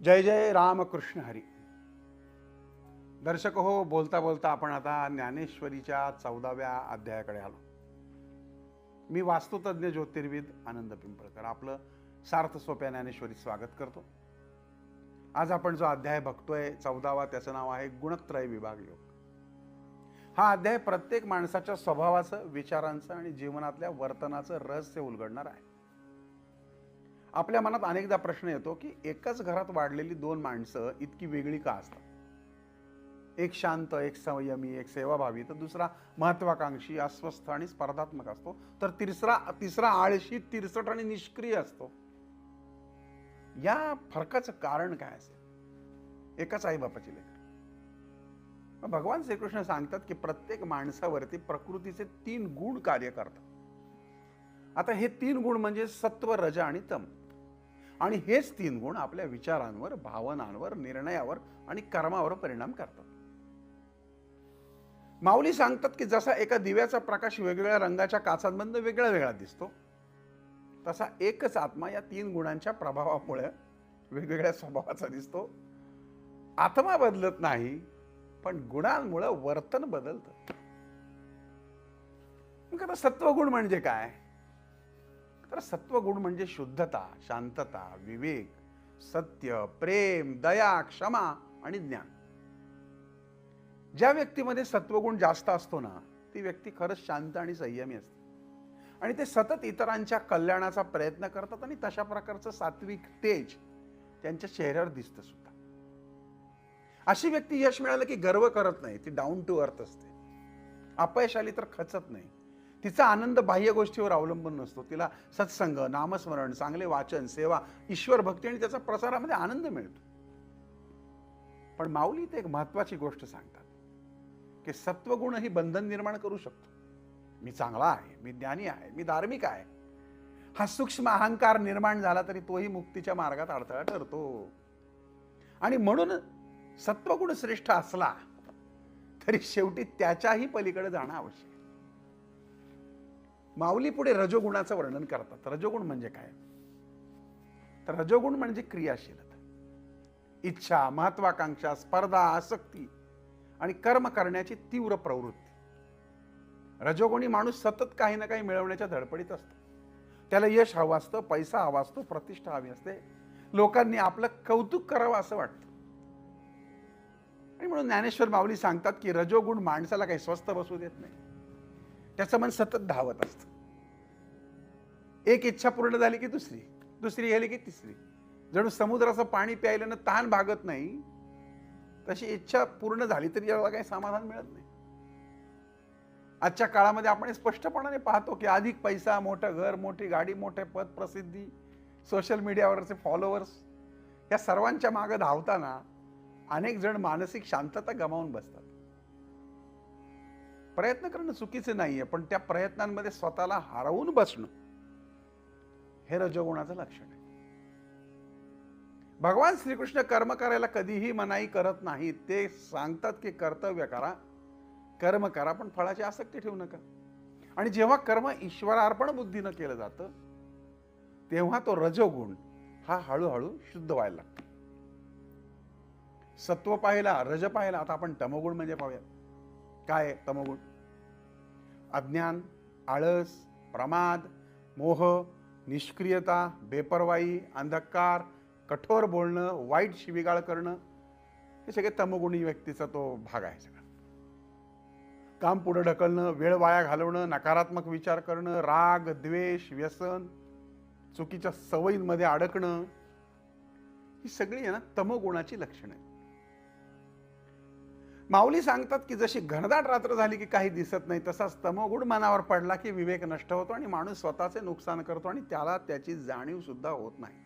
जय जय रामकृष्ण हरी. दर्शक हो, बोलता बोलता आपण आता ज्ञानेश्वरीच्या 14व्या अध्यायाकडे आलो. मी वास्तुतज्ञ ज्योतिर्विद आनंद पिंपळकर आपलं सार्थ सोप्या ज्ञानेश्वरी स्वागत करतो. आज आपण जो अध्याय बघतोय 14वा, त्याचं नाव आहे गुणत्रय विभाग योग. हा अध्याय प्रत्येक माणसाच्या स्वभावाचं, विचारांचं आणि जीवनातल्या वर्तनाचं रहस्य उलगडणार आहे. आपल्या मनात अनेकदा प्रश्न येतो की एकाच घरात वाढलेली दोन माणसं इतकी वेगळी का असतात. एक शांत, एक संयमी, एक सेवाभावी, तर दुसरा महत्वाकांक्षी, अस्वस्थ आणि स्पर्धात्मक असतो, तर तिसरा आळशी, तिरसट आणि निष्क्रिय असतो. या फरकाचं कारण काय असेल? एकाच आई बापाची लेकर. भगवान श्रीकृष्ण सांगतात की प्रत्येक माणसावरती प्रकृतीचे 3 गुण कार्य करतात. आता हे 3 गुण म्हणजे सत्व, रज आणि तम. आणि हेच 3 गुण आपल्या विचारांवर, भावनांवर, निर्णयावर आणि कर्मावर परिणाम करतात. माऊली सांगतात की जसा एका दिव्याचा प्रकाश वेगवेगळ्या रंगाच्या काचांमधून वेगळा वेगळा दिसतो, तसा एकच आत्मा या 3 गुणांच्या प्रभावामुळे वेगवेगळ्या स्वभावाचा दिसतो. आत्मा बदलत नाही, पण गुणांमुळे वर्तन बदलतं. मग आता सत्वगुण म्हणजे काय? तर सत्वगुण म्हणजे शुद्धता, शांतता, विवेक, सत्य, प्रेम, दया, क्षमा आणि ज्ञान. ज्या व्यक्तीमध्ये सत्वगुण जास्त असतो ना, ती व्यक्ती खरंच शांत आणि संयमी असते. आणि ते सतत इतरांच्या कल्याणाचा प्रयत्न करतात आणि तशा प्रकारचं सात्विक तेज त्यांच्या चेहऱ्यावर दिसतं सुद्धा. अशी व्यक्ती यश मिळालं की गर्व करत नाही, ती डाऊन टू अर्थ असते. अपयश आली तर खचत नाही. तिचा आनंद बाह्य गोष्टीवर अवलंबून नसतो. तिला सत्संग, नामस्मरण, चांगले वाचन, सेवा, ईश्वर भक्ती आणि त्याचा प्रसारामध्ये आनंद मिळतो. पण माऊली इथे एक महत्वाची गोष्ट सांगतात की सत्वगुण ही बंधन निर्माण करू शकतो. मी चांगला आहे, मी ज्ञानी आहे, मी धार्मिक आहे, हा सूक्ष्म अहंकार निर्माण झाला तरी तोही मुक्तीच्या मार्गात अडथळा ठरतो. आणि म्हणून सत्वगुण श्रेष्ठ असला तरी शेवटी त्याच्याही पलीकडे जाणं आवश्यक. माऊली पुढे रजोगुणाचं वर्णन करतात. रजोगुण म्हणजे काय? तर रजोगुण म्हणजे क्रियाशीलता, इच्छा, महत्वाकांक्षा, स्पर्धा, आसक्ती आणि कर्म करण्याची तीव्र प्रवृत्ती. रजोगुणी माणूस सतत काही ना काही मिळवण्याच्या धडपडीत असतो. त्याला यश हवं असतं, पैसा हवा असतो, प्रतिष्ठा हवी असते, लोकांनी आपलं कौतुक करावं असं वाटतं. आणि म्हणून ज्ञानेश्वर माऊली सांगतात की रजोगुण माणसाला काही स्वस्थ बसू देत नाही. त्याचं मन सतत धावत असतं. एक इच्छा पूर्ण झाली की दुसरी, दुसरी झाली की तिसरी. जणू समुद्राचं पाणी प्यायल्यानं तहान भागत नाही, तशी इच्छा पूर्ण झाली तरी याला काही समाधान मिळत नाही. आजच्या काळामध्ये आपण स्पष्टपणाने पाहतो की अधिक पैसा, मोठं घर, मोठी गाडी, मोठे पद, प्रसिद्धी, सोशल मीडियावरचे फॉलोअर्स, या सर्वांच्या मागे धावताना अनेक जण मानसिक शांतता गमावून बसतात. प्रयत्न करणं चुकीचं नाहीये, पण त्या प्रयत्नांमध्ये स्वतःला हरवून बसणं हे रजोगुणाचं लक्षण आहे. भगवान श्रीकृष्ण कर्म करायला कधीही मनाई करत नाहीत. ते सांगतात की कर्तव्य करा, कर्म करा, पण फळाची आसक्ती ठेवू नका. आणि जेव्हा कर्म ईश्वरार्पण बुद्धीनं केलं जातं, तेव्हा तो रजोगुण हा हळूहळू शुद्ध व्हायला लागतो. सत्व पाहिला, रज पाहिला, आता आपण तमोगुण म्हणजे पाहूया. काय तमोगुण? अज्ञान, आळस, प्रमाद, मोह, निष्क्रियता, बेपर्वाई, अंधकार, कठोर बोलणं, वाईट शिवीगाळ करणं, हे सगळे तमोगुणी व्यक्तीचा तो भाग आहे. सगळा काम पुढे ढकलणं, वेळ वाया घालवणं, नकारात्मक विचार करणं, राग, द्वेष, व्यसन, चुकीच्या सवयींमध्ये अडकणं, ही सगळी आहे ना तमोगुणाची लक्षणं आहेत. माऊली सांगतात की जशी घनदाट रात्र झाली की काही दिसत नाही, तसाच तमोगुण मनावर पडला की विवेक नष्ट होतो आणि माणूस स्वतःचे नुकसान करतो आणि त्याला त्याची जाणीव सुद्धा होत नाही.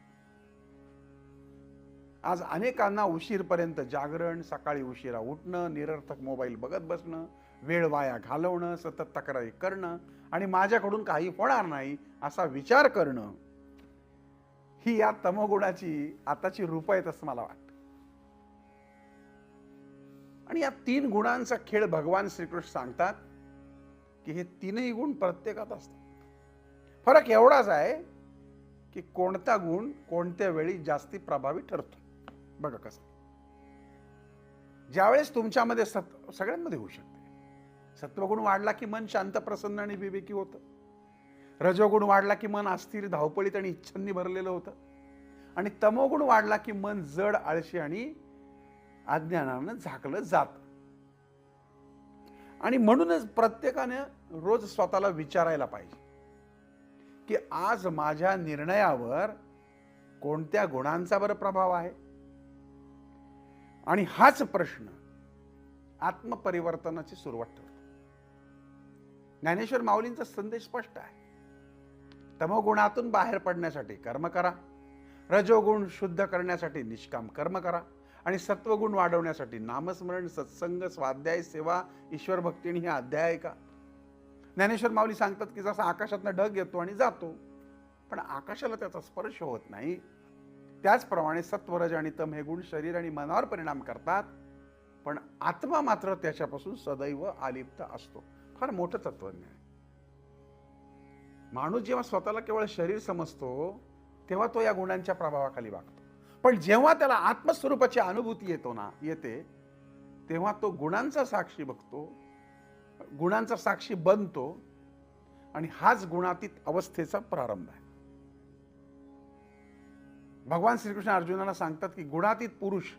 आज अनेकांना उशीरपर्यंत जागरण, सकाळी उशिरा उठणं, निरर्थक मोबाईल बघत बसणं, वेळ वाया घालवणं, सतत तक्रारी करणं आणि माझ्याकडून काही होणार नाही असा विचार करणं, ही या तमोगुणाची आताची रूप आहेत असं मला वाटतं. आणि या 3 गुणांचा खेळ भगवान श्रीकृष्ण सांगतात की हे 3ही गुण प्रत्येकात असतात. फरक एवढाच आहे की कोणता गुण कोणत्या वेळी जास्ती प्रभावी ठरतो. बघा कसं, ज्यावेळेस तुमच्यामध्ये सगळ्यांमध्ये होऊ शकते. सत्वगुण वाढला की मन शांत, प्रसन्न आणि विवेकी होतं. रजोगुण वाढला की मन अस्थिर, धावपळीत आणि इच्छांनी भरलेलं होतं. आणि तमोगुण वाढला की मन जड, आळशी आणि अज्ञानानं झाकलं जात. आणि म्हणूनच प्रत्येकाने रोज स्वतःला विचारायला पाहिजे की आज माझ्या निर्णयावर कोणत्या गुणांचा बरं प्रभाव आहे. आणि हाच प्रश्न आत्मपरिवर्तनाची सुरुवात ठरतो. ज्ञानेश्वर माऊलींचा संदेश स्पष्ट आहे. तमोगुणातून बाहेर पडण्यासाठी कर्म करा, रजोगुण शुद्ध करण्यासाठी निष्काम कर्म करा, आणि सत्वगुण वाढवण्यासाठी नामस्मरण, सत्संग, स्वाध्याय, सेवा, ईश्वर भक्ती आणि हे अध्याय आहे का. ज्ञानेश्वर माऊली सांगतात की जसा आकाशातनं ढग येतो आणि जातो, पण आकाशाला त्याचा स्पर्श होत नाही, त्याचप्रमाणे सत्व, रज आणि तम हे गुण शरीर आणि मनावर परिणाम करतात, पण आत्मा मात्र त्याच्यापासून सदैव अलिप्त असतो. फार मोठं तत्वज्ञान. माणूस जेव्हा स्वतःला केवळ शरीर समजतो तेव्हा तो या गुणांच्या प्रभावाखाली वागतो. पण जेव्हा त्याला आत्मस्वरूपाची अनुभूती येते तेव्हा तो गुणांचा साक्षी बघतो, गुणांचा साक्षी बनतो, आणि हाच गुणातीत अवस्थेचा प्रारंभ आहे. भगवान श्रीकृष्ण अर्जुनाला सांगतात की गुणातीत पुरुष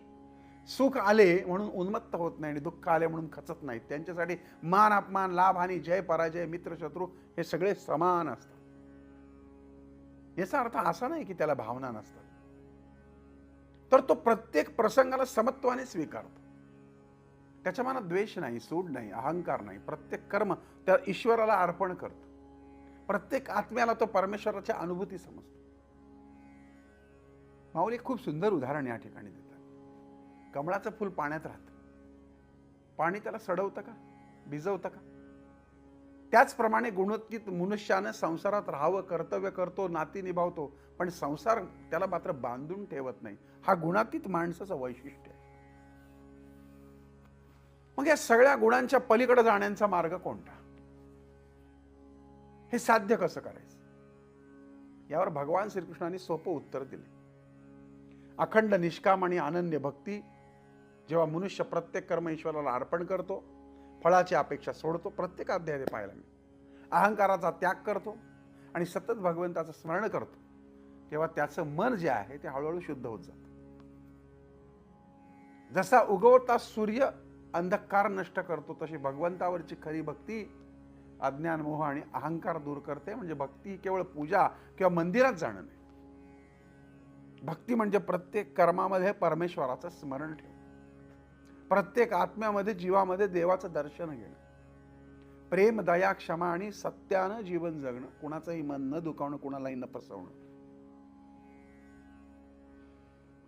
सुख आले म्हणून उन्मत्त होत नाही आणि दुःख आले म्हणून खचत नाहीत. त्यांच्यासाठी मान अपमान, लाभ हानी, जय पराजय, मित्र शत्रू हे सगळे समान असतात. याचा अर्थ असा नाही की त्याला भावना नसतात, तर तो प्रत्येक प्रसंगाला समत्वाने स्वीकारतो. त्याच्या मनात द्वेष नाही, सूड नाही, अहंकार नाही. प्रत्येक कर्म त्या ईश्वराला अर्पण करतो. प्रत्येक आत्म्याला तो परमेश्वराच्या अनुभूती समजतो. माऊली खूप सुंदर उदाहरण या ठिकाणी देतात. कमळाचं फूल पाण्यात राहतं, पाणी त्याला सडवतं का, भिजवतं का. त्याचप्रमाणे गुणोत्तीत मनुष्यानं संसारात राहावं, कर्तव्य करतो, नाती निभावतो, पण संसार त्याला मात्र बांधून ठेवत नाही. हा गुणातीत माणसाचं वैशिष्ट्य आहे. मग या सगळ्या गुणांच्या पलीकडे जाण्याचा मार्ग कोणता, हे साध्य कसं करायचं, यावर भगवान श्रीकृष्णाने सोपं उत्तर दिले. अखंड निष्काम आणि अनन्य भक्ती. जेव्हा मनुष्य प्रत्येक कर्म ईश्वराला अर्पण करतो, फळाची अपेक्षा सोडतो, प्रत्येक अध्याय पाहायला मिळतो, अहंकाराचा त्याग करतो आणि सतत भगवंताचं स्मरण करतो, तेव्हा त्याचं मन जे आहे ते हळूहळू शुद्ध होत जातं. जसा उगवता सूर्य अंधकार नष्ट करतो, तशी भगवंतावरची खरी भक्ती अज्ञान, मोह आणि अहंकार दूर करते. म्हणजे भक्ती केवळ पूजा किंवा मंदिरात जाणं नाही. भक्ती म्हणजे प्रत्येक कर्मामध्ये परमेश्वराचं स्मरण ठेवणं, प्रत्येक आत्म्यामध्ये, जीवामध्ये देवाचं दर्शन घेणं, प्रेम, दया, क्षमा आणि सत्यानं जीवन जगणं, कुणाचंही मन न दुखावणं, कुणालाही न फसवणं.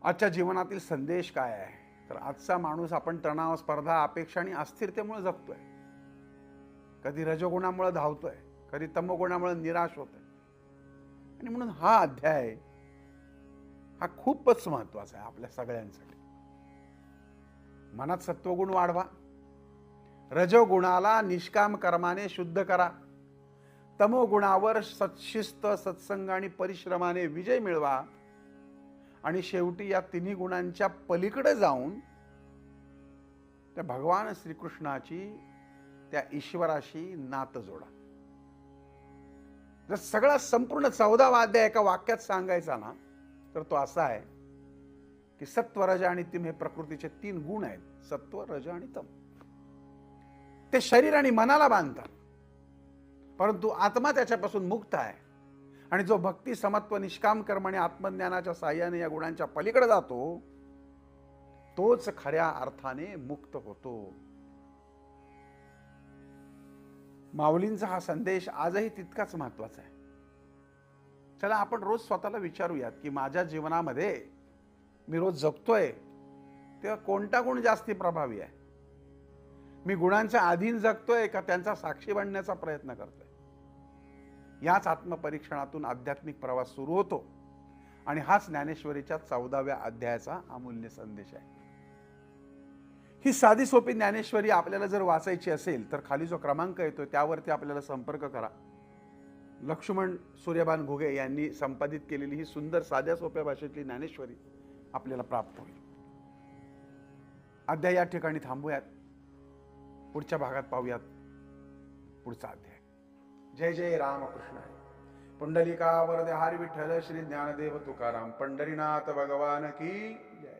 आजच्या जीवनातील संदेश काय आहे, तर आजचा माणूस आपण तणाव, स्पर्धा, अपेक्षा आणि अस्थिरतेमुळे जगतोय. कधी रजोगुणामुळे धावतोय, कधी तमोगुणामुळे निराश होतोय. आणि म्हणून हा अध्याय हा खूपच महत्वाचा आहे आपल्या सगळ्यांसाठी. मनात सत्वगुण वाढवा, रजोगुणाला निष्काम कर्माने शुद्ध करा, तमोगुणावर सत्शिस्त, सत्संग आणि परिश्रमाने विजय मिळवा, आणि शेवटी या तिन्ही गुणांच्या पलीकडे जाऊन त्या भगवान श्रीकृष्णाची, त्या ईश्वराशी नातं जोडा. जर सगळा संपूर्ण 14वा अध्याय एका वाक्यात सांगायचा ना, तर तो असा आहे की सत्व, रज आणि तम हे प्रकृतीचे 3 गुण आहेत. सत्व, रज आणि तम ते शरीर आणि मनाला बांधतात, परंतु आत्मा त्याच्यापासून मुक्त आहे. आणि जो भक्ती, समत्व, निष्काम कर्म आणि आत्मज्ञानाच्या साहाय्याने या गुणांच्या पलीकडे जातो, तोच खऱ्या अर्थाने मुक्त होतो. माऊलींचा हा संदेश आजही तितकाच महत्वाचा आहे. चला आपण रोज स्वतःला विचारूयात की माझ्या जीवनामध्ये मी रोज जगतोय तेव्हा कोणता गुण जास्ती प्रभावी आहे. मी गुणांच्या अधीन जगतोय का त्यांचा साक्षी बनण्याचा प्रयत्न करतोय. याच आत्मपरीक्षणातून आध्यात्मिक प्रवास सुरू होतो, आणि हाच ज्ञानेश्वरीच्या 14व्या अध्यायाचा अमूल्य संदेश आहे. ही साधी सोपी ज्ञानेश्वरी आपल्याला जर वाचायची असेल तर खाली जो क्रमांक येतोय त्यावरती आपल्याला संपर्क करा. लक्ष्मण सूर्यभान घुगे यांनी संपादित केलेली ही सुंदर, साध्या सोप्या भाषेतली ज्ञानेश्वरी आपल्याला प्राप्त होईल. अध्याय या ठिकाणी थांबूयात. पुढच्या भागात पाहूयात पुढचा अध्याय. जय जय रामकृष्ण हरी. पुंडलिका वरदे हरी विठ्ठल श्री ज्ञानदेव तुकाराम पंढरीनाथ भगवान की जय.